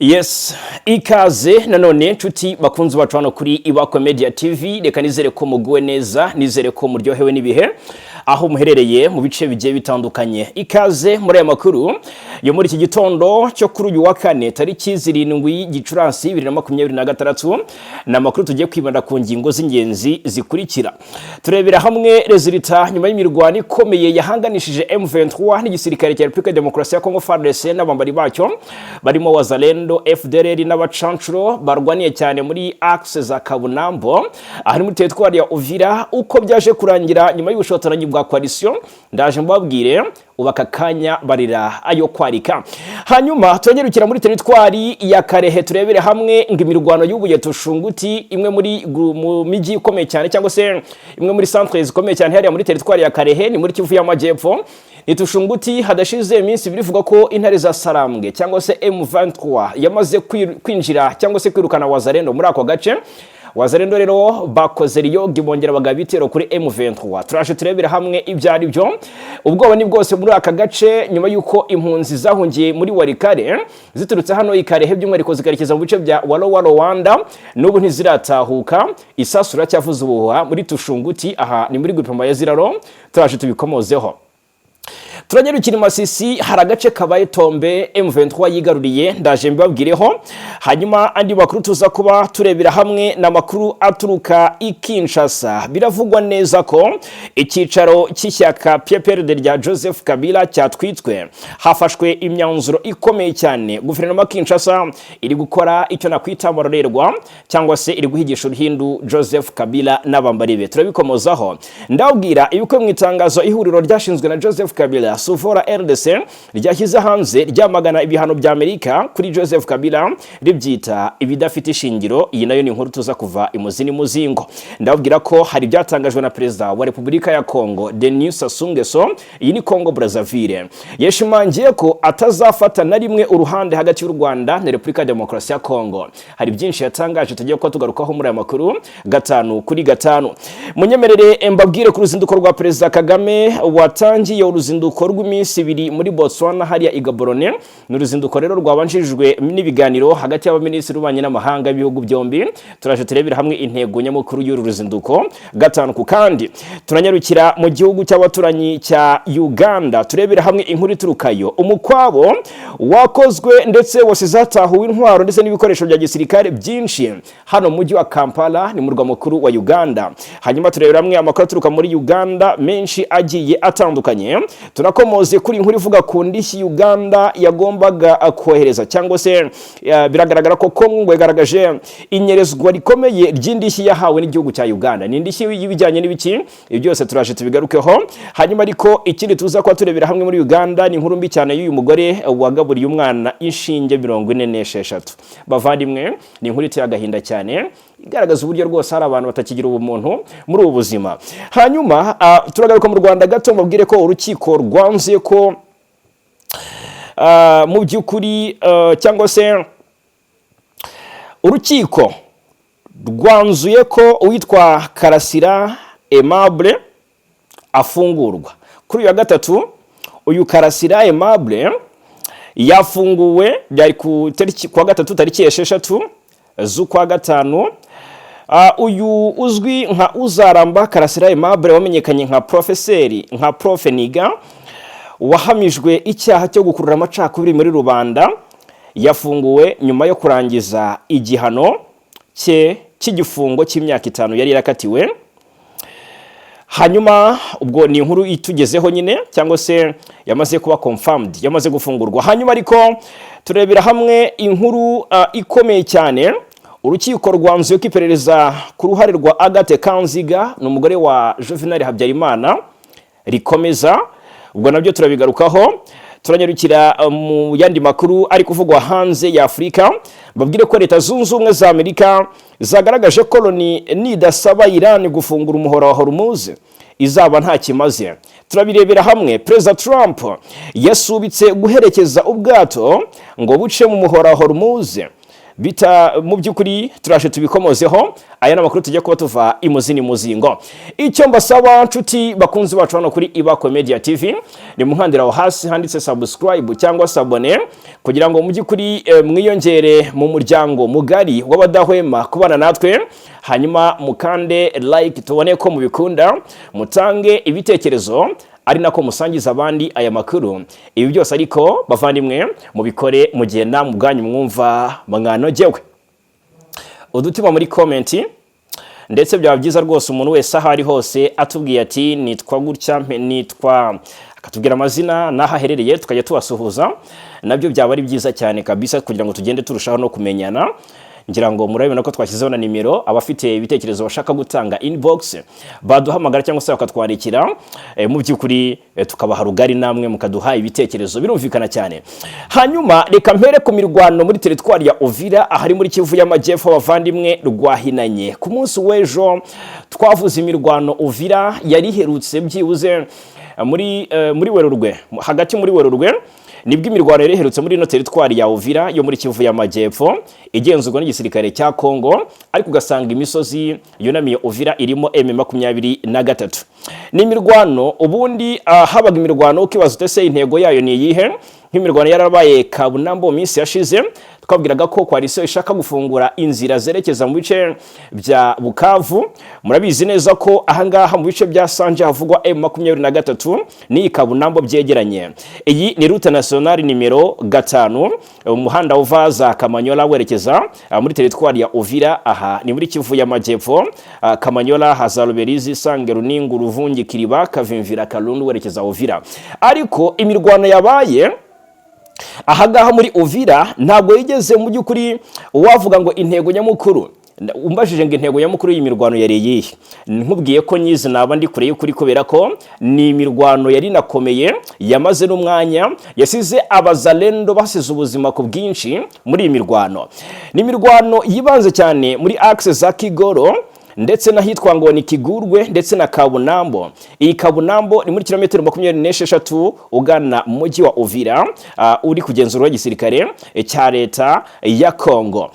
Yes, ikaze nanone nshuti bakunzi bacu hano kuri Ibako Media TV. Reka nizere ko muguwe neza, nizere ko muryohewe n'ibihe aho muherereye mu bice bigiye bitandukanye. Ikaze muri aya makuru yo muri iki gitondo cyo kuri uyu wa kane tariki 7 Gicurasi 2026 na makuru tugiye kwibanda ku ngingo z'ingenzi zikurikira. Turebera hamwe resulta nyuma y'imirwano ikomeye yahanganishije M23 n'igisirikare cya Republika Demokarasi ya Kongo FARDC n'abambari bacyo barimo Wazalendo, FDLR n'abacancuro barwaniye cyane muri axe za Kabunambo ahari muri teritwari ya Uvira. Uko byaje kurangira nyuma y'ubushotoranyi bwa coalition ndaje mbabwire ubaka kanya barira ayo kwarika. Hanyuma tunyerukira muri teritwari ya Karehe turebere hamwe ng'imirwano y'ubuye tushunguti imwe muri mu miji ikomeye cyane cyangwa se imwe muri centres zikomeye cyane hariya muri teritwari ya Karehe ni muri Kivu y'Amajyepfo. Itushunguti hadashize iminsi birivuga ko intare za Sarambwe cyangwa se M23 yamaze kwinjira cyangwa se kwirukana Wazalendo muri ako gace. Wazalendo rero bakoze riyo gibongera bagabitero kuri M23. Turaje turebera hamwe ibyari byo. Ubwoba ni bwose muri aka gace nyuma yuko impunzi zahungiye muri Warikare ziturutse hano Ikarehe by'umwihariko zikarekeza mu bice bya Walo Rwanda n'ubu ntiziratahuka. Isasura cyavuze ubuhuha muri Tushunguti aha ni muri Gupema ya Ziraro. Turaje tubikomozeho. Turanyerukira Masisi hari agace kabaye Tombe M23 yigaruriye ndaje mbabwireho. Hanyuma andi makuru tuza kuba turebera hamwe na makuru aturuka Kinshasa. Biravugwa neza ko ikicaro cy'ishyaka PPRD rya Joseph Kabila cyatwitswe. Hafashwe imyanzuro ikomeye cyane. Guverinoma Kinshasa iri gukora icyo nakwita marorerwa cyangwa se iri guhigisha uruhindu Joseph Kabila n'abambari be. Turabikomozaho. Ndabwira ibiko mu itangazo ihuriro ryashinzwe na Joseph Kabila Sufora RDC ryashyize hanze ryamagana ibihano bya Amerika kuri Joseph Kabila ribyita ibidafite ishingiro. Iyi nayo ni inkuru tuza kuva imuzini muzingo. Ndabwira ko hari byatangajwe na Perezida wa Repubulika ya Kongo Denis Sassou Nguesso, iyi ni Kongo Brazzaville, yashimangiye ko atazafata na rimwe uruhande hagati y'u Rwanda na Repubulika Demokarasi ya Kongo. Hari byinshi yatangaje tugiye ko tugarukaho muri aya makuru gatanu kuri gatanu. Munyemerere mbabwire ku ruzinduko rwa Perezida Kagame watangiye uruzinduko rw'iminsi 2 muri Botswana hariya Igaborone. N'uruzinduko rero rwabanjijwe n'ibiganiro hagati y'abaminisitiri b'ububanyi n'amahanga b'ibihugu byombi. Turaje turebera hamwe intego nyamukuru y'uru ruzinduko gatanu ku kandi. Turanyarukira mu gihugu cy'abaturanyi cya Uganda turebera hamwe inkuru iturukayo. Umukwabo wakozwe ndetse wasizatahuwe intwaro ndetse n'ibikoresho bya gisirikare byinshi hano mu mujyi wa Kampala ni murwa mukuru wa Uganda. Hanyuma turebera hamwe amakuru aturuka muri Uganda menshi agiye atandukanye. Tunakomoze kuri inkuru ivuga ku ndishyi Uganda yagombaga kohereza cyangwa se biragaragara ko Kongo yagaragaje inyerezwa rikomeye ry'indishyi yahawe n'igihugu cya Uganda. Ni indishyi y'ibijyanye n'ibiki ibyo byose turaje tubigarukeho. Hanyuma ariko ikindi tuza kwa turebera hamwe muri Uganda ni inkuru mbi cyane y'uyu mugore wagaburiye umwana inshinge 46. Bavandimwe ni inkuru iteye agahinda cyane igaragaza uburyo rwose hari abantu batakigira ubumuntu muri ubu buzima. Hanyuma turagaruka mu Rwanda gato mbabwire ko urukiko rwanzuye ko mu by'ukuri cyangwa se urukiko rwanzuye ko uwitwa Karasira Aimable afungurwa. Kuri uyu wa gatatu uyu Karasira Aimable yafunguwe byari ku wa gatatu tariki 6 z'ukwa gatanu. Uyu uzwi nka Uzaramba Karasira Aimable wamenyekanye nka profeseri nka Prof Niga wahamijwe icyaha cyo gukurura amacakubiri muri rubanda yafunguwe nyuma yo kurangiza igihano cye cy'igifungo cy'imyaka 5 yari yarakatiwe. Hanyuma ubwo ni inkuru itugezeho nyine cyangwa se yamaze kuba confirmed yamaze gufungurwa. Hanyuma ariko turebera hamwe inkuru ikomeye cyane. Urukiko rwanzuye ko iperereza ku ruhare rwa Agathe Kanziga n'umugore wa Juvenal Habyarimana rikomeza. Ubwo nabyo turabigarukaho. Turanyarukira mu yandi makuru ari kuvugwa hanze ya Afrika. Babwire ko Leta Zunze Ubumwe za Amerika zagaragaje ko Loni nidasaba Iran gufungura umuhora wa Hormuz izaba nta kimaze. Turabirebera hamwe. Perezida Trump yasubitse guherekeza ubwato ngo buce mu muhora wa Hormuz mu by'ukuri turaje tubikomozeho. Aya n'amakuru tujya kuba tuva imuzini muzingo. Icyo mbasaba nshuti bakunzi bacu hano kuri Ibako Media TV, ni muhandira aho hasi handitse subscribe cyangwa sabone, kugira ngo mu by'ukuri mwiyongere mu muryango mugari w'abadahwema kubana natwe, hanyuma mukande like tubone ko mubikunda, mutange ibitekerezo ari nako musangiza abandi aya makuru. Ibi byose ariko bavandimwe mubikore mu gihe namwe ubwanyu mwumva mwanogewe. Udutima muri comment, ndetse byaba byiza rwose umuntu wese aho ari hose atubwiye ati nitwa gutya, nitwa, akatubwira amazina n'aho aherereye tukajya tubasuhuza. Nabyo byaba ari byiza cyane kabisa, kugira ngo tugende turushaho no kumenyana. Ngira ngo murabibona ko twashyizeho na nimero, abafite ibitekerezo bashaka gutanga inbox baduhamagara cyangwa se bakatwandikira, mu by'ukuri tukabaha rugari namwe mukaduha ibitekerezo, birumvikana cyane. Hanyuma reka mpere ku mirwano muri teritwari ya Uvira, ahari muri Kivu y'Amajyepfo abavandimwe rwahinanye. Ku munsi w'ejo twavuze imirwano Uvira yari iherutse byibuze muri Werurwe, hagati muri Werurwe nibwo imirwano yari iherutse muri ino teritwari ya Uvira yo muri Kivu y'Amajyepfo igenzurwa n'igisirikare cya Kongo, ariko ugasanga imisozi yunamiye Uvira irimo M23. Ni imirwano ubundi habaga imirwano ukibaza utese intego yayo ni iyihe. Nk'imirwano yarabaye Kabunambo minsi yashize, twabwiraga ko koalisiyo ishaka gufungura inzira zerekeza mu bice bya Bukavu. Murabizi neza ko ahangaha mu bice bya Sanje havugwa M23 ni Kabunambo byegeranye. Iyi ni route nationale nimero 5, umuhanda uva za Kamanyola werekeza muri teritwari ya Uvira. Aha ni muri Kivu y'Amajyepfo, Kamanyola, Hazaruberizi, Sange, Runingu, Ruvungi, Kiriba, Kavimvira, Kalundu werekeza Uvira. Ariko imirwano yabaye ahangaha muri Uvira ntabwo yigeze mu by'ukuri wavuga ngo intego nyamukuru. Umbajije ngo intego nyamukuru y'imirwano yari iyihe, nkubwiye ko nyizi naba ndi kure y'ukuri, kubera ko ni imirwano yari nakomeye yamaze n'umwanya, yasize abazalendo basize ubuzima ku bwinshi muri iyi mirwano. Ni imirwano yibanze cyane muri axe za Kigoro ndetse n'ahitwa ngo ni Kigurwe ndetse na Kabunambo. Iyi Kabunambo ni muri kilometero 26 ugana mu mujyi wa Uvira, uri kugenzurwa igisirikare cya leta ya Kongo.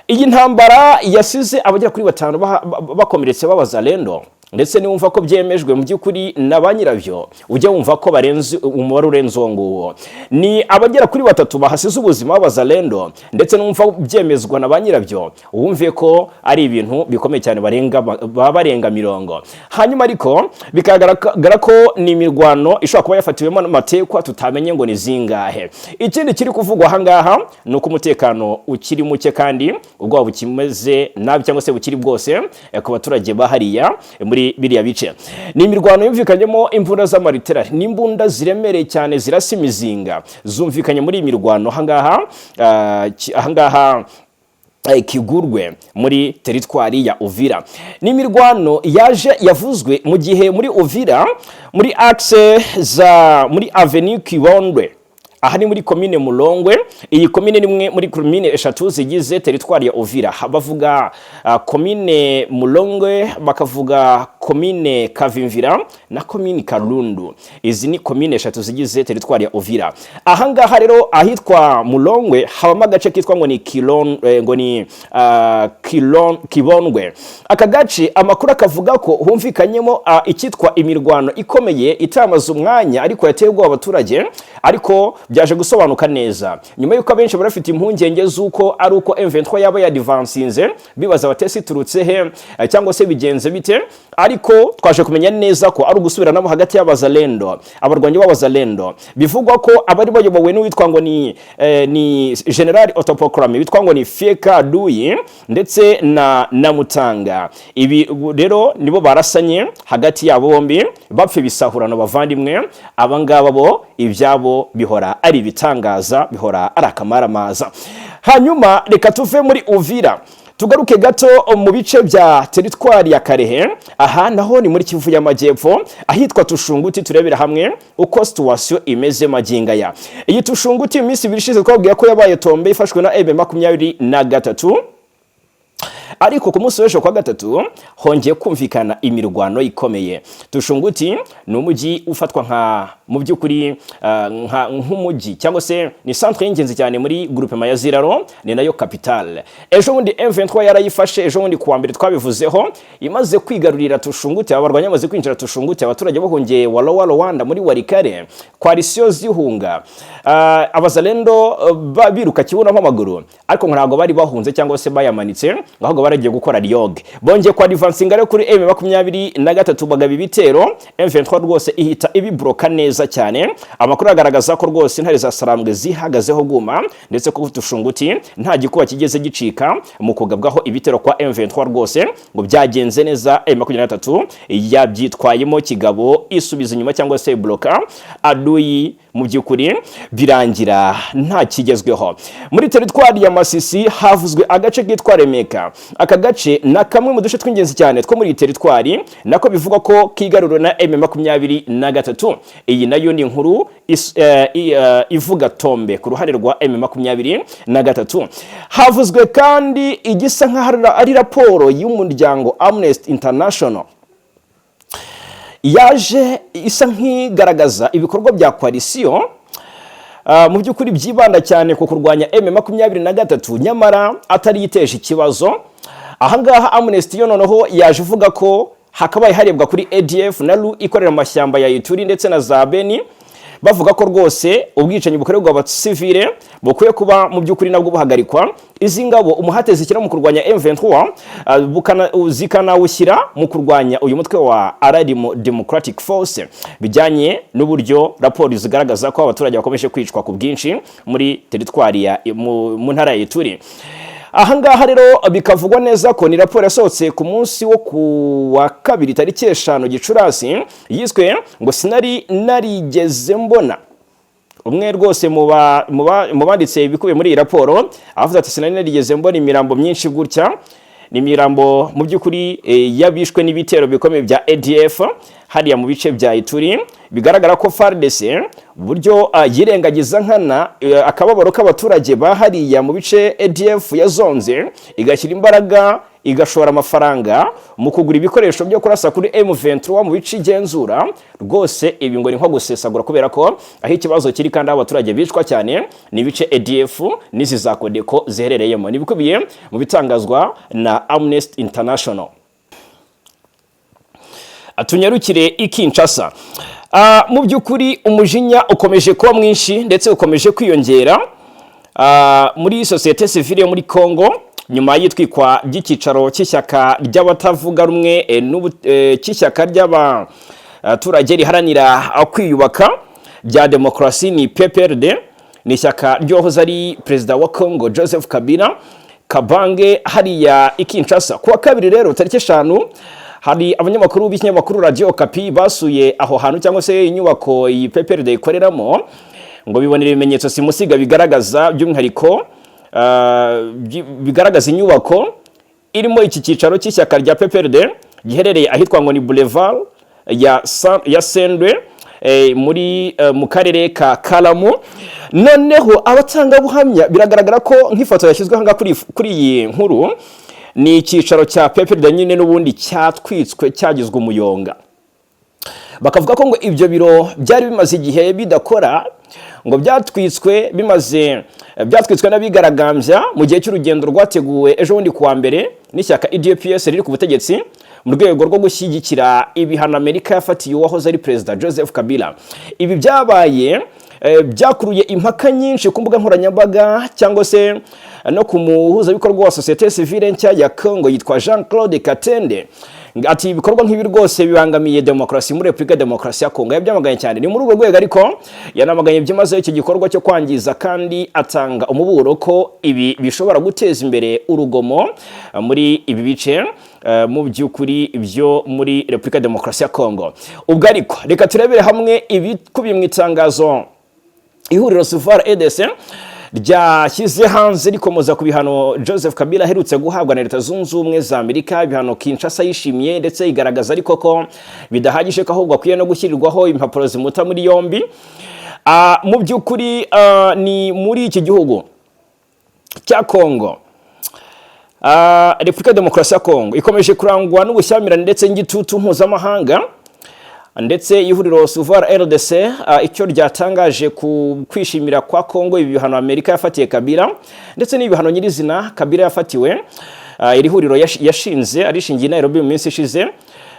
Iyi ntambara yasize abagera kuri 5 bakomeretse b'abazalendo, ndetse ni wumva ko byemejwe mu by'ukuri na banyirabyo, ujya wumva ko barenze umubare urenze nguwo. Ni abagera kuri 3 bahasize ubuzima b'abazalendo, ndetse n'umva byemezwa na banyirabyo, wumve ko ari ibintu bikomeye cyane, barenga mirongo. Hanyuma ariko bikagaragara ko ni imirwano ishobora kuba yafatiwemo n'amatekwa tutamenye ngo ni zingahe. Ikindi kiri kuvugwa ahangaha ni uko umutekano ukiri muke, kandi ubwo bukimeze nabi cyangwa se bukiri bwose ku baturage bahariya muri biriya bice. Ni imirwano yumvikanyemo imbunda z'amariterari n'imbunda ziremereye cyane zirasa imizinga, zumvikanye muri iyi mirwano ahangaha Kigurwe muri teritwari ya Uvira. Ni imirwano yavuzwe mu gihe muri Uvira muri axe za muri avenue Kibondwe, aha ni muri komine Mulongwe. Iyi komine ni imwe muri komine 3 zigize teritwari ya Uvira. Bavuga komine Mulongwe, bakavuga komine Kavimvira na komine Kalundu. Izi ni komine 3 zigize teritwari ya Uvira. Ahangaha rero ahitwa Mulongwe habamo agace kitwa ngo ni Kibondwe. Aka gace amakuru akavuga ko humvikanyemo ikitwa imirwano ikomeye itamaze umwanya, ariko yatewe abaturage, ariko byaje gusobanuka neza nyuma yuko abenshi barafite impungenge z'uko ari uko M23 yaba yadivansinze, bibaza batesi turutse he cyangwa se bigenze bite. Ariko twaje kumenya neza ko ari ugusubiranamo hagati y'abazalendo, abarwanyi b'abazalendo. Bivugwa ko abari bayobowe n'uwitwa ngo ni General Autoproclamé witwa ngo ni Fieka Duyi ndetse na Mutanga. Ibi rero nibo barasanye hagati yabo bombi, bapfe bisahurana bavandimwe. Abangaba bo ibyabo bihora ari bitangaza, bihora ari akamaramaza. Hanyuma reka tuve muri Uvira tugaruke gato mu bice bya teritwari ya Karehe. Aha naho ni muri Kivu y'Amajyepfo, ahitwa Tushunguti. Turebera hamwe uko situation imeze magingaya. Iyi Tushunguti iminsi 2 ishize twabwiye ko yabaye tombe ifashwe na M23. ariko ku munsi w'ejo kwa gatatu hongeye kumvikana imirwano ikomeye. Tushunguti ni umujyi ufatwa nka mu by'ukuri nk'umujyi cyangwa se ni centre y'ingenzi cyane muri groupement ya Ziraro, ni nayo capitale. Ejo bundi M23 yarayifashe, ejo bundi kuwa mbere twabivuzeho, imaze kwigarurira Tushunguti, abarwanya bamaze kwinjira Tushunguti, abaturage bahungiye Walowa Rwanda muri Warikare, coalition zihunga, abazalendo biruka kibunamo amaguru, ariko ntabwo bari bahunze cyangwa se bayamanitse, ahubwo baragiye gukora rioge. Bongeye kwa advancing ari kuri M23 bagaba ibitero, M23 rwose ihita ibibroka neza cyane. Amakuru agaragaza ko rwose intare za Sarambwe zihagazeho guma, ndetse ko Tushunguti nta gikuba kigeze gicika mu kugabwaho ibitero kwa M23 rwose ngo byagenze neza. M23 yabyitwayemo kigabo, isubiza inyuma cyangwa se bloka aduyi, mu by'ukuri birangira nta kigezweho. Muri teritwari ya Masisi havuzwe agace kitwa Remeka. Aka gace na kamwe mu duce tw'ingenzi cyane two muri teritwari, nako bivuga ko kigaruro na M23. Iyi nayo ni inkuru ivuga tombe ku ruhande rwa M23. Havuzwe kandi igisa nk'aho ari raporo y'umuryango Amnesty International yaje isa nk'igaragaza ibikorwa bya coalition mu by'ukuri byibanda cyane ku kurwanya M23, nyamara atari yiteje ikibazo. Ahangaha Amnesty yo noneho yaje uvuga ko hakabaye harebwa kuri ADF na RU ikorera mu mashyamba ya Ituri ndetse na za Beni, bavuga ko rwose ubwicanyi bukorerwa abasivile bukwiye kuba mu by'ukuri nabwo buhagarikwa. Izi ngabo umuhate zikira mu kurwanya M23 zikanawushyira mu kurwanya uyu mutwe wa Allied Democratic Force, bijyanye n'uburyo raporo zigaragaza ko abaturage bakomeje kwicwa ku bwinshi muri teritwari mu ntara ya Ituri. Ahangaha rero bikavugwa neza ko ni raporo yasohotse ku munsi wo kuwa kabiri tariki 5 Gicurasi, yiswe ngo sinari narigeze mbona. Umwe rwose mu banditse ibikubiye muri iyi raporo avuga ati sinari narigeze mbona imirambo myinshi gutya. Ni imirambo mu by'ukuri yabishwe n'ibitero bikomeye bya ADF hariya mu bice bya Ituri. Bigaragara ko FARDC buryo yirengagiza nkana akababaro k'abaturage bahariya mu bice ADF yazonze, igashyira imbaraga igashora amafaranga mu kugura ibikoresho byo kurasa kuri M23 mu bice igenzura. Rwose ibi ngo ni nko gusesagura, kubera ko aho ikibazo kiri kandi abaturage bicwa cyane ni ibice ADF n'izi za Kodeko ziherereyemo. Nibikubiye mu bitangazwa na Amnesty International. Atunyarukire ikinshasa. Mu by'ukuri umujinya ukomeje kuba mwinshi ndetse ukomeje kwiyongera muri societe civile yo muri Congo, nyuma y'itwikwa ry'ikicaro cy'ishyaka ry'abatavuga rumwe cy'ishyaka ry'abaturage riharanira kwiyubaka bya demokarasi, ni PPRD. Ni ishyaka ryohoze ari perezida wa Congo Joseph Kabila Kabange hariya ikinshasa. Kuwa kabiri rero tariki 5 hari abanyamakuru b'ikinyamakuru Radio Okapi basuye aho hantu cyangwa se inyubako iyi PPRD ikoreramo, ngo bibonera ibimenyetso simusiga bigaragaza by'umwihariko bigaragaza inyubako irimo iki cyicaro cy'ishyaka rya PPRD giherereye ahitwa ngo ni Boulevard ya Sendwe muri mu karere ka Kalamu. Noneho abatanga buhamya biragaragara ko nk'ifoto yashyizwe hanga kuri iyi nkuru ni icyicaro cya PPRD nyine n'ubundi cyatwitswe cyagizwe umuyonga. Bakavuga ko ngo ibyo biro byari bimaze igihe bidakora, ngo byatwitswe n'abigaragambya mu gihe cy'urugendo rwateguwe ejo bundi kuwa mbere n'ishyaka UDPS riri ku butegetsi mu rwego rwo gushyigikira ibihano Amerika yafatiye uwahoze ari perezida Joseph Kabila. Ibi byabaye byakuruye impaka nyinshi ku mbuga nkoranyambaga cyangwa se no ku muhuzabikorwa wa societe civile nshya ya Congo yitwa Jean-Claude Katende. Ati ibikorwa nk'ibi rwose bibangamiye demokarasi muri Republika Demokarasi ya Kongo. Yabyamaganye cyane. Ni muri urwo rwego ariko yanamaganye byimazeyo icyo gikorwa cyo kwangiza, kandi atanga umuburo ko ibi bishobora guteza imbere urugomo muri ibi bice mu by'ukuri byo muri Republika Demokarasi ya Kongo. Ubwo ariko reka turebere hamwe ibikubiye mu itangazo ihuriro Suvar EDC ryashyize hanze rikomoza ku bihano Joseph Kabila aherutse guhabwa na Leta Zunze Ubumwe za Amerika. Ibihano Kinshasa yishimiye ndetse igaragaza ariko ko bidahagije, ko ahubwo akwiye no gushyirirwaho impapuro zimuta muri yombi. Mu by'ukuri ni muri iki gihugu cya Kongo Repubulika ya Demokarasi ya Kongo ikomeje kurangwa n'ubushyamirane ndetse n'igitutu mpuzamahanga, ndetse ihuriro Suvar RDC icyo ryatangaje ku kwishimira kwa Kongo ibi bihano Amerika yafatiye Kabila ndetse n'ibihano nyirizina Kabila yafatiwe. Iri huriro yashinze arishingiye Nairobi mu minsi ishize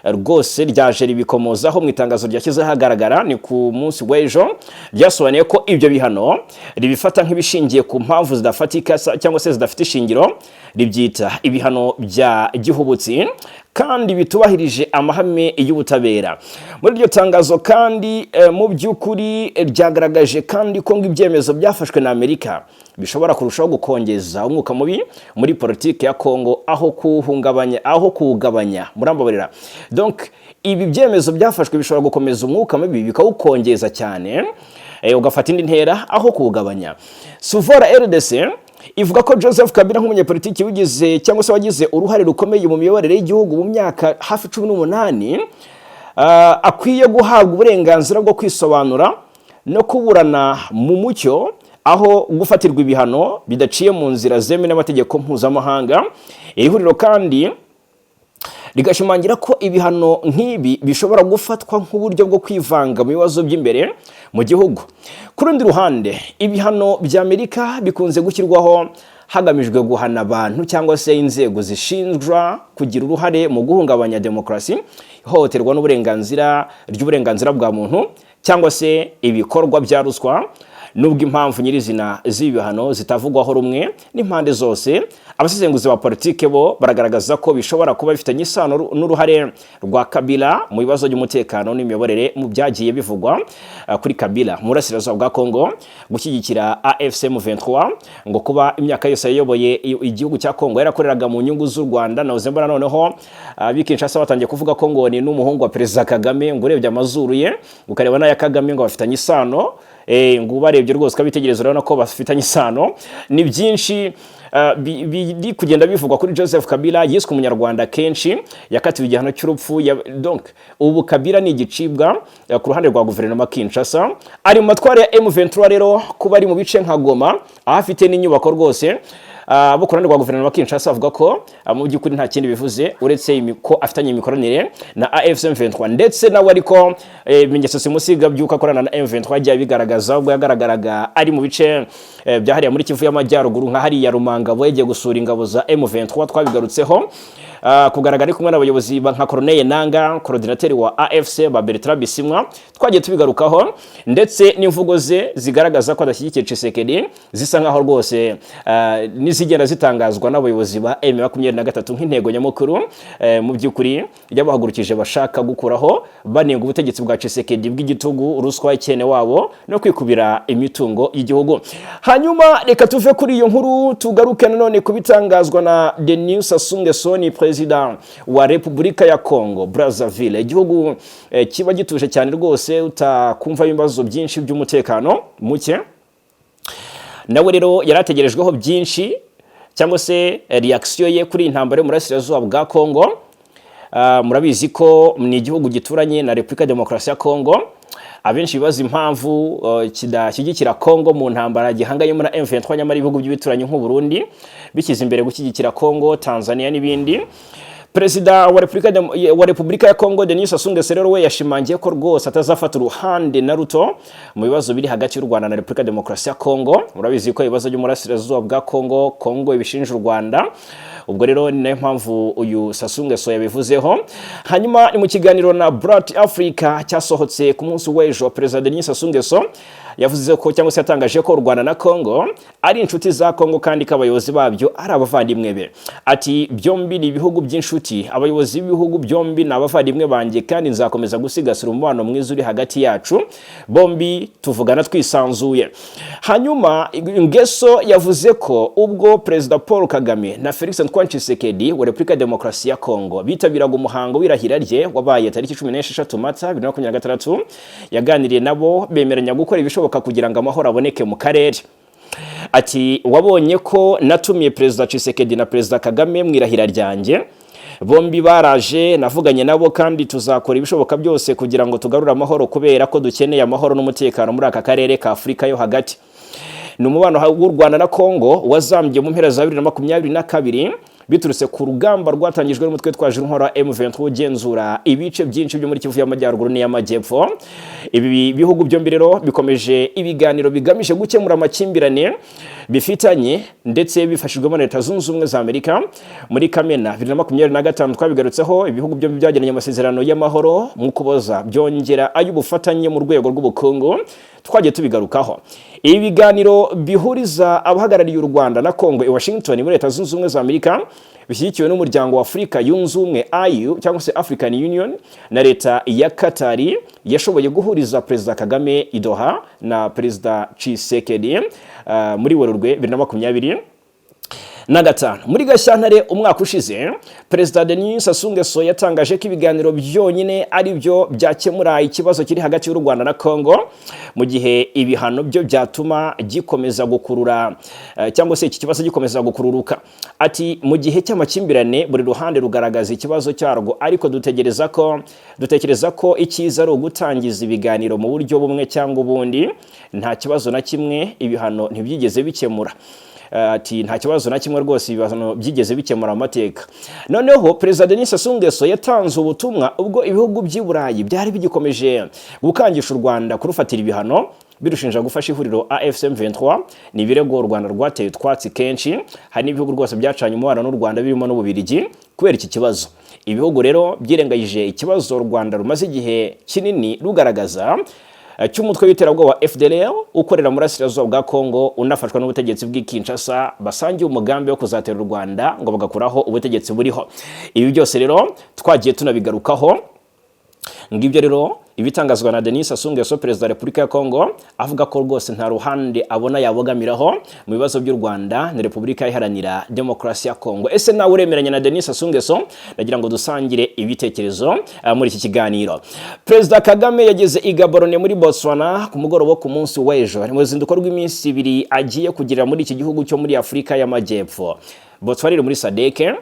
rwose ryaje ribikomozaho mu itangazo ryashyize hagaragara ni ku munsi w'ejo, ryasobanuye ko ibyo bihano ribifata nk'ibishingiye ku mpamvu zidafatika cyangwa se zidafite ishingiro, ribyita ibihano bya gihubutsi kandi bitubahirije amahame y'ubutabera. Muri iryo tangazo kandi mu by'ukuri ryagaragaje kandi ko ibyemezo byafashwe na Amerika bishobora kurushaho gukongeza umwuka mubi muri politiki ya Kongo aho kuwugabanya murambabarira. Donc ibi byemezo byafashwe bishobora gukomeza umwuka mubi bikawukongeza cyane, ugafata indi ntera aho kuwugabanya. Suvora RDC ivuga ko Joseph Kabila nk'umunyapolitiki wigize cyangwa se wagize uruhare rukomeye mu miyoborere y'igihugu mu myaka hafi 18 akwiye guhabwa uburenganzira bwo kwisobanura no kuburana mu mucyo, aho gufatirwa ibihano bidaciye mu nzira zemewe n'amategeko mpuzamahanga. Iri huriro kandi rigashimangira ko ibihano nk'ibi bishobora gufatwa nk'uburyo bwo kwivanga mu bibazo by'imbere mu gihugu. Ku rundi ruhande, ibihano bya Amerika bikunze gushyirwaho hagamijwe guhana abantu cyangwa se inzego zishinjwa kugira uruhare mu guhungabanya demokarasi, ihohoterwa ry'uburenganzira bwa muntu cyangwa se ibikorwa bya ruswa. Nubwo impamvu nyirizina z'ibihano zitavugwaho rumwe n'impande zose, abasesenguzi ba politike bo baragaragaza ko bishobora kuba bifitanye isano n'uruhare rwa Kabila mu bibazo by'umutekano n'imiyoborere mu byagiye bivugwa kuri Kabila mu burasirazuba bwa Kongo, gushyigikira AFC M23 ngo kuba imyaka yose yayoboye igihugu cya Kongo yarakoreraga mu nyungu z'u Rwanda. Na uzembara noneho bikinshasa batangiye kuvuga ko ngo ni n'umuhungu wa Perezida Kagame, ngo urebye amazuru ye ukareba n'aya Kagame ngo bafitanye isano. Ngo barebye rwose kabitegereza urabona ko bafitanye isano. Ni byinshi biri kugenda bivugwa kuri Joseph Kabila, yiswe umunyarwanda kenshi, yakatiwe igihano cy'urupfu. Donc ubu Kabila ni igicibwa ku ruhande rwa guverinoma Kinshasa, ari mu matwara ya M23 rero kuba ari mu bice nka Goma ahafite n'inyubako rwose. Abo ku ruhande rwa guverinoma Kinshasa avuga ko mu by'ukuri nta kindi bivuze uretse ko afitanye imikoranire na AFC M23, ndetse nawe ariko ibimenyetso simusiga by'uko akorana na M23 agiye bigaragaza ubwo yagaragaraga ari mu bice byahariye muri Kivu y'Amajyaruguru nka hariya Rumangabo yagiye gusura ingabo za M23. Twabigarutseho kugaragara kumwe n'abayobozi nka Corneille Nanga, coordinateur wa AFC ba Bertrand Bisimwa, twagiye tubigarukaho, ndetse n'imvugo ze zigaragaza ko adashyigikiye Tshisekedi zisa nkaho rwose nizigenda zitangazwa n'abayobozi ba M23 nk'intego nyamukuru mu by'ukuri y'abahagurukije bashaka gukuraho banenga ubutegetsi bwa Tshisekedi bw'igitugu, ruswa ikene wabo no kwikubira imitungo y'igihugu. Hanyuma reka tuve kuri iyo nkuru tugaruke nanone kubitangazwa na Denis Sassou Nguesso, Perezida wa Repubulika ya Kongo Brazzaville, igihugu kiba gituje cyane rwose utakumva ibibazo byinshi by'umutekano muke. Nawe rero yarategerejweho byinshi cyangwa se reaction ye kuri intambara mu burasirazuba bwa Kongo. Murabizi ko ni igihugu gituranye na Repubulika ya Demokarasi ya Kongo. Abenshi bibaza impamvu kidashyigikira Kongo mu ntambara gihanganyemo na M23, nyamara ibihugu by'ibituranyi nk'u Burundi bishyize imbere gushyigikira Kongo, Tanzania n'ibindi. Perezida wa Repubulika ya Kongo Denis Sassou Nguesso rero we yashimangiye ko rwose atazafata uruhande na ruto mu bibazo biri hagati y'u Rwanda na Repubulika ya Demokarasi ya Kongo. Murabizi ko ibibazo by'umurasirazuba bwa Kongo ibishinja u Rwanda. Ubwo rero ni nayo mpamvu uyu Sassou Nguesso yabivuzeho. Hanyuma ni mu kiganiro na Bright Africa cyasohotse ku munsi w'ejo, Perezida Denis Sassou Nguesso yavuze ko cyangwa se yatangaje ko u Rwanda na Kongo ari inshuti za Kongo kandi ko abayobozi babyo ari abavandimwe be. Ati byombi ni ibihugu by'inshuti, abayobozi b'ibihugu byombi ni abavandimwe banjye kandi nzakomeza gusigasira umubano mwiza uri hagati yacu, bombi tuvugana twisanzuye. Hanyuma Nguesso yavuze ko ubwo Perezida Paul Kagame na Felix Antoine Tshisekedi wa Repubulika ya Demokarasi ya Kongo bitabiraga umuhango w'irahira rye wabaye tariki 16 Mata 2026, yaganiriye nabo bemeranya gukora ibishoboka kugira ngo amahoro aboneke mu karere. Ati wabonye ko natumiye Perezida Tshisekedi na Perezida Kagame mu irahira ryanjye, bombi baraje navuganye nabo kandi tuzakora ibishoboka byose kugira ngo tugarure amahoro kubera ko dukeneye amahoro n'umutekano muri aka karere ka Afurika yo hagati. Ni umubano w'u Rwanda na Kongo wazambye mu mpera za 2022 biturutse ku rugamba rwatangijwe n'umutwe twaje inkora M23 ugenzura ibice byinshi byo muri Kivu y'Amajyaruguru n'iy'Amajyepfo. Ibi bihugu byombi rero bikomeje ibiganiro bigamije gukemura amakimbirane bifitanye ndetse bifashijwemo na Leta Zunze Ubumwe za Amerika. Muri Kamena 2025 twabigarutseho ibihugu byombi byagiranye amasezerano y'amahoro mu kuboza byongera ay'ubufatanye mu rwego rw'ubukungu, twagiye tubigarukaho. Ibi biganiro bihuriza abahagarariye u Rwanda na Kongo i Washington muri Leta Zunze Ubumwe za Amerika bishyigikiwe n'umuryango wa Afurika yunze ubumwe AU cyangwa se African Union na Leta ya Katari yashoboye guhuriza Perezida Kagame i Doha na Perezida Tshisekedi muri Werurwe 2025. Muri Gashyantare umwaka ushize, Perezida Denis Sassou Nguesso yatangaje ko ibiganiro byonyine ari byo byakemura ikibazo kiri hagati y'u Rwanda na Kongo, mu gihe ibihano byo byatuma gikomeza gukurura cyangwa se iki kibazo gikomeza gukururuka. Ati mu gihe cy'amakimbirane buri ruhande rugaragaza ikibazo cyarwo, ariko dutekereza ko icyiza ari ugutangiza ibiganiro mu buryo bumwe cyangwa ubundi. Nta kibazo na kimwe ibihano ntibyigeze bikemura. Ati nta kibazo na kimwe rwose ibihano byigeze bikemura amateka. Noneho Perezida Denis Sassou Nguesso yatanze ubutumwa ubwo ibihugu by'i Burayi byari bigikomeje gukangisha u Rwanda kurufatira ibihano birushinja gufasha ihuriro AFC/M23. ni ibirego u Rwanda rwateye twatsi kenshi. Hari n'ibihugu rwose byacanye umubano n'u Rwanda birimo n'Ububiligi kubera iki kibazo. Ibihugu rero byirengagije ikibazo u Rwanda rumaze igihe kinini rugaragaza cy'umutwe w'iterabwoba wa FDLR ukorera muri Burasirazuba bwa Kongo unafashwa n'ubutegetsi bw'i Kinshasa, basangiye umugambi wo kuzatera u Rwanda ngo bagakuraho ubutegetsi buriho. Ibi byose rero twagiye tunabigarukaho. Ngibyo rero ibitangazwa na Denis Sassou Nguesso, Perezida wa Repubulika ya Kongo, avuga ko rwose nta ruhande abona yabogamiraho mu bibazo by'u Rwanda na Repubulika Iharanira Demokarasi ya Kongo. Ese nawe uremeranya na Denis Sassou Nguesso? Nagira ngo dusangire ibitekerezo muri iki kiganiro. Perezida Kagame yageze i Gaborone muri Botswana ku mugoroba ku munsi w'ejo, mu ruzinduko rw'iminsi 2 agiye kugira muri iki gihugu cyo muri Afurika y'Amajyepfo. Botswana iri muri SADC.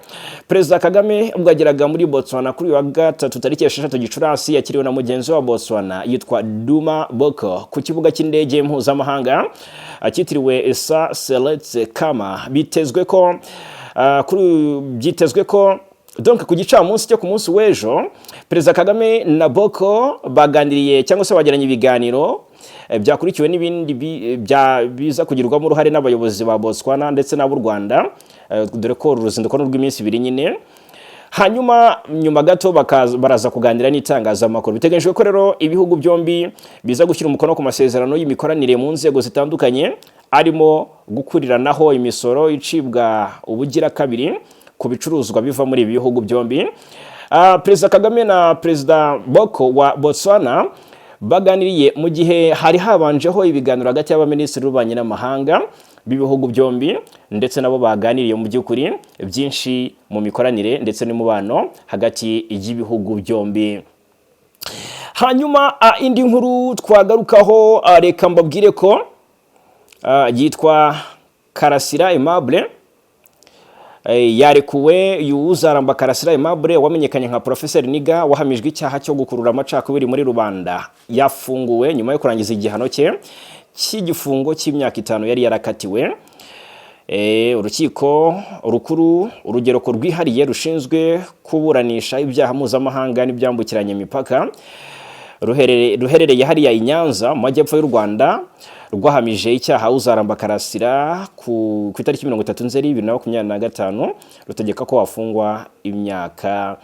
Perezida Kagame ubwo ageraga muri Botswana kuri wa gatatu tariki 6 Gicurasi yakiriwe na mugenzi wa Botswana yitwa Duma Boko ku kibuga cy'indege mpuzamahanga akitiriwe Esa Seletse Kama. Byitezwe ko donc ku gicamunsi cyo ku munsi w'ejo Perezida Kagame na Boko baganiriye cyangwa se bagiranye ibiganiro byakurikiwe n'ibindi biza kugirwamo uruhare n'abayobozi ba Botswana ndetse n'ab'u Rwanda, dore ko uruzinduko rw'iminsi 2 nyine. Hanyuma nyuma gato baraza kuganira n'itangazamakuru. Biteganyijwe ko rero ibihugu byombi biza gushyira umukono ku masezerano y'imikoranire mu nzego zitandukanye, arimo gukuriranaho imisoro icibwa ubugira kabiri ku bicuruzwa biva muri ibi bihugu byombi. Perezida Kagame na Perezida Boko wa Botswana baganiriye mu gihe hari habanjeho ibiganiro hagati y'abaminisitiri b'ububanyi n'amahanga b'ibihugu byombi, ndetse nabo baganiriye mu by'ukuri byinshi mu mikoranire ndetse n'umubano hagati y'ibihugu byombi. Hanyuma indi nkuru twagarukaho, reka mbabwire ko yitwa Karasira Aimable yarekuwe. Uzaramba Karasira Aimable wamenyekanye nka Professor Niga wahamijwe icyaha cyo gukurura amacakubiri muri rubanda yafunguwe nyuma yo kurangiza igihano cye cy'igifungo cy'imyaka 5 yari yarakatiwe. Urukiko rukuru urugereko rwihariye rushinzwe kuburanisha ibyaha mpuzamahanga n'ibyambukiranya imipaka ruherereye hariya i Nyanza mu majyepfo y'u Rwanda rwahamije icyaha Uzaramba Karasira ku itariki 30 Nzeri 2025 rutegeka ko wafungwa imyaka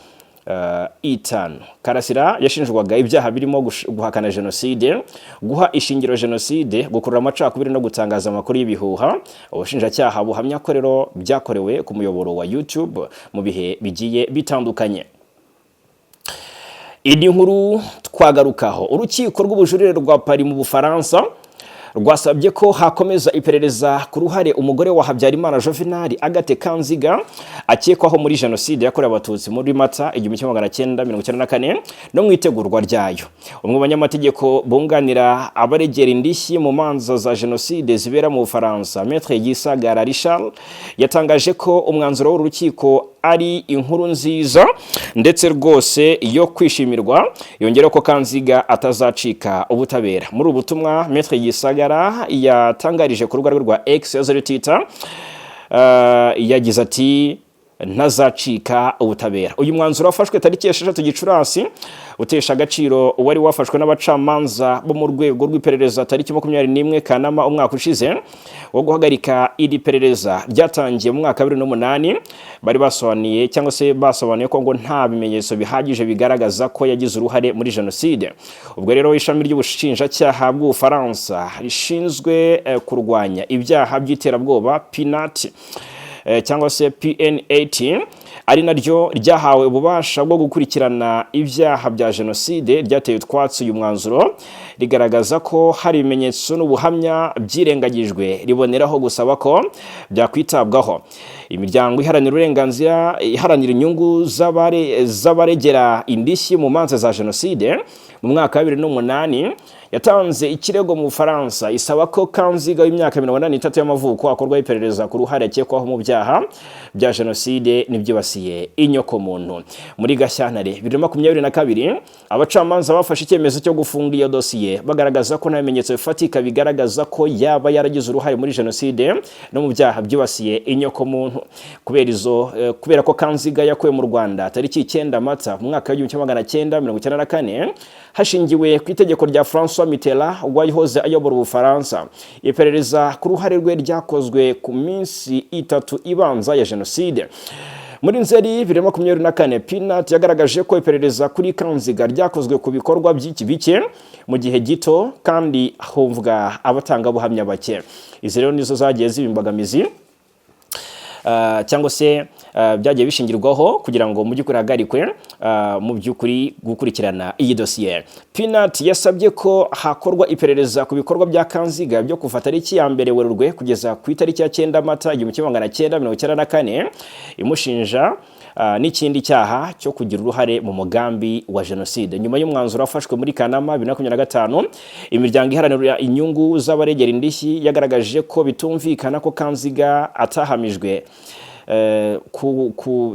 5. Karasira yashinjwaga ibyaha birimo guhakana jenoside, guha ishingiro jenoside, gukurura amacakubiri no gutangaza amakuru y'ibihuha. Ubushinjacyaha buhamya ko rero byakorewe ku muyoboro wa YouTube mu bihe bigiye bitandukanye. Indi nkuru twagarukaho, urukiko rw'ubujurire rwa Paris mu Bufaransa rwasabye ko hakomeza iperereza ku ruhare umugore wa Habyarimana Juvenal Agathe Kanziga akekwaho muri jenoside yakorewe abatutsi muri Mata 1994 no mu itegurwa ryayo. Umwe mu banyamategeko bunganira abaregera indishyi mu manza za jenoside zibera mu Bufaransa, Maître Gisagara Richard, yatangaje ko umwanzuro w'urukiko ari inkuru nziza ndetse rwose yo kwishimirwa. Yongera ko Kanziga atazacika ubutabera. Muri ubutumwa Maître Gisagara yatangarije ku rubuga rwa X Twitter, yagize ati ntazacika ubutabera. Uyu mwanzuro wafashwe tariki ya 6 Gicurasi utesha agaciro wari wafashwe n'abacamanza bo mu rwego rw'iperereza tariki 21 Kanama umwaka ushize wo guhagarika iri perereza ryatangiye mu mwaka 2008. Bari basobanuye cyangwa se basobanuye ko ngo nta bimenyetso bihagije bigaragaza ko yagize uruhare muri jenoside. Ubwo rero ishami ry'ubushinjacyaha bw'Ubufaransa rishinzwe kurwanya ibyaha by'iterabwoba PNAT cyangwa se PNAT ari naryo ryahawe ububasha bwo gukurikirana ibyaha bya jenoside ryateye utwatsi uyu mwanzuro rigaragaza ko hari ibimenyetso n'ubuhamya byirengagijwe riboneraho gusaba ko byakwitabwaho. Imiryango iharanira uburenganzira iharanira inyungu z'abaregera indishyi mu manza za jenoside mu mwaka wa 2008 yatanze ikirego mu Bufaransa isaba ko Kanziga w'imyaka 83 y'amavuko akorwaho iperereza ku ruhare akekwaho mu byaha bya jenoside n'ibyibasiye inyoko muntu. Muri Gashyantare 2022 abacamanza bafashe icyemezo cyo gufunga iyo dosiye bagaragaza ko nta bimenyetso bifatika bigaragaza ko yaba yaragize uruhare muri jenoside no mu byaha byibasiye inyoko muntu. Kubera ko Kanziga yakuwe mu Rwanda tariki 9 Mata mu mwaka wa 1994 hashingiwe ku itegeko rya François Mitterrand wayihoze ayobora Ubufaransa. Iperereza ku ruhare rwe ryakozwe ku minsi 3 ibanza ya jenoside. Muri Nzeri 2024 PNAT yagaragaje ko iperereza kuri Kanziga ryakozwe ku bikorwa by'iki bike mu gihe gito kandi humvwa abatanga buhamya bake. Izi rero nizo zagiye zibimbagamizi cyangwa se byagiye bishingirwaho kugira ngo mu by'ukuri hagarikwe mu by'ukuri gukurikirana iyi dosiye. PNAT yasabye ko hakorwa iperereza ku bikorwa bya Kanziga byo kuva tariki ya 1 Werurwe kugeza ku itariki ya 9 Mata 1994 imushinja n'ikindi cyaha cyo kugira uruhare mu mugambi wa jenoside. Nyuma y'umwanzuro wafashwe muri Kanama 2025 imiryango iharanira inyungu z'abaregera indishyi yagaragaje ko bitumvikana ko Kanziga atahamijwe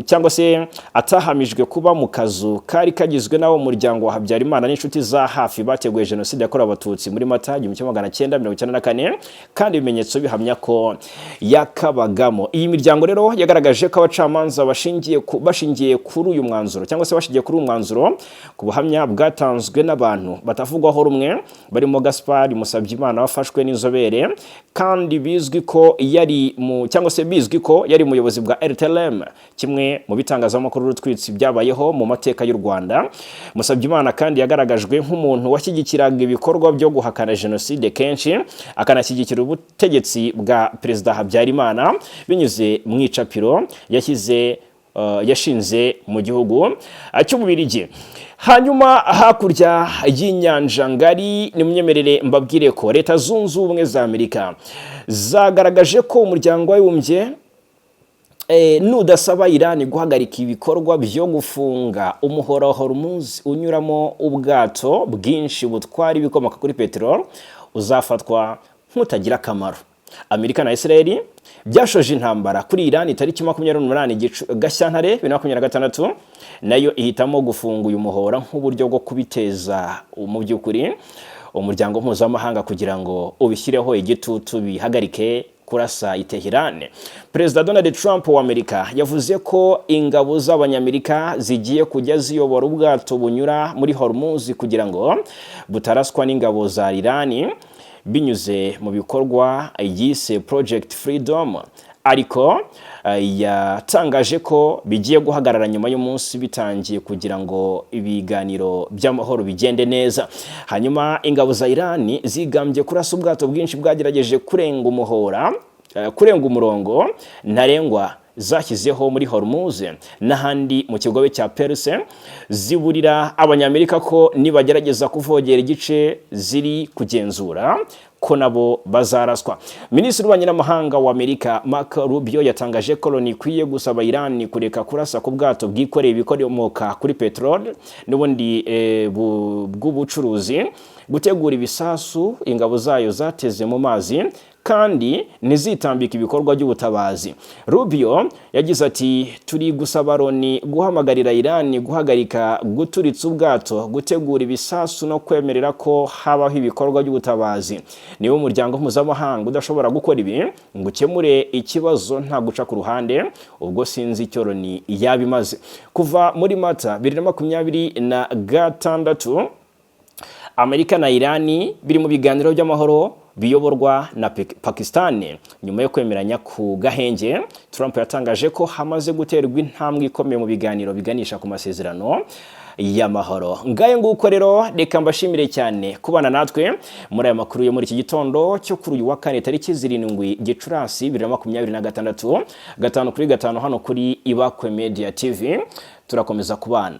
cyangwa se atahamijwe kuba mu kazu kari kagizwe n'abo muryango wa Habyarimana n'inshuti za hafi bateguye jenoside yakorewe abatutsi muri Mata 1994 kandi ibimenyetso bihamya ko yakabagamo. Iyi miryango rero yagaragaje ko abacamanza bashingiye kuri uyu mwanzuro cyangwa se bashingiye kuri uyu mwanzuro ku buhamya bwatanzwe n'abantu batavugwaho rumwe barimo Gaspard Musabyimana wafashwe n'inzobere kandi bizwi ko yari umuyobozi bwa RTLM, kimwe mu bitangazamakuru rutwitsi byabayeho mu mateka y'u Rwanda. Musabyimana kandi yagaragajwe nk'umuntu washyigikiraga ibikorwa byo guhakana jenoside kenshi akanashyigikira ubutegetsi bwa Perezida Habyarimana binyuze mu icapiro yashinze mu gihugu cy'Ububiligi. Hanyuma hakurya y'inyanja ngari nimyemerere mbabwire ko Leta Zunze Ubumwe za Amerika zagaragaje ko umuryango w'abibumbye nudasaba Iran guhagarika ibikorwa byo gufunga umuhora wa Hormuz unyuramo ubwato bwinshi butwara ibikomoka kuri peteroli uzafatwa nk'utagira akamaro. Amerika na Israel byashoje intambara kuri Iran tariki 28 Gashyantare 2026 nayo ihitamo gufunga uyu muhora nk'uburyo bwo kubiteza mu by'ukuri umuryango mpuzamahanga kugira ngo ubishyireho igitutu bihagarike kurasa i Tehran. Perezida Donald Trump wa Amerika yavuze ko ingabo z'abanyamerika zigiye kujya ziyobora ubwato bunyura muri Hormuz kugira ngo butaraswa n'ingabo za Iran binyuze mu bikorwa yise Project Freedom, ariko yatangaje ko bigiye guhagarara nyuma y'umunsi bitangiye kugira ngo ibiganiro by'amahoro bigende neza. Hanyuma ingabo za Iran zigambye kurasa ubwato bwinshi bwagerageje kurenga umurongo ntarengwa zashyizeho muri Hormuz n'ahandi mu kigobe cya Perse, ziburira abanyamerika ko nibagerageza kuvogera igice ziri kugenzura ko nabo bazaraswa. Minisitiri w'ububanyi n'amahanga wa Amerika Marco Rubio yatangaje ko Loni ikwiye gusaba Iran kureka kurasa ku bwato bwikoreye ibikomoka kuri peteroli n'ubundi bw'ubucuruzi gutegura ibisasu ingabo zayo zateze mu mazi kandi ntizitambika ibikorwa by'ubutabazi. Rubio yagize ati turi gusaba Loni guhamagarira Iran guhagarika guturitsa ubwato, gutegura ibisasu no kwemerera ko habaho ibikorwa by'ubutabazi. Niwo muryango mpuzamahanga udashobora gukora ibi ngo ukemure ikibazo nta guca ku ruhande, ubwo sinzi icyo Loni yabimaze. Kuva muri Mata 2026 Amerika na Irani biri mu biganiro by'amahoro biyoborwa na Pakistan. Nyuma yo kwemeranya ku gahenge, Trump yatangaje ko hamaze guterwa intambwe ikomeye mu biganiro biganisha ku masezerano y'amahoro. Ngaye nguko rero reka mbashimire cyane kubana natwe muri aya makuru yo muri iki gitondo cyo kuri uyu wa kane tariki 7 Gicurasi 2026 5 kuri 5 hano kuri Ibakwe Media TV. Turakomeza kubana.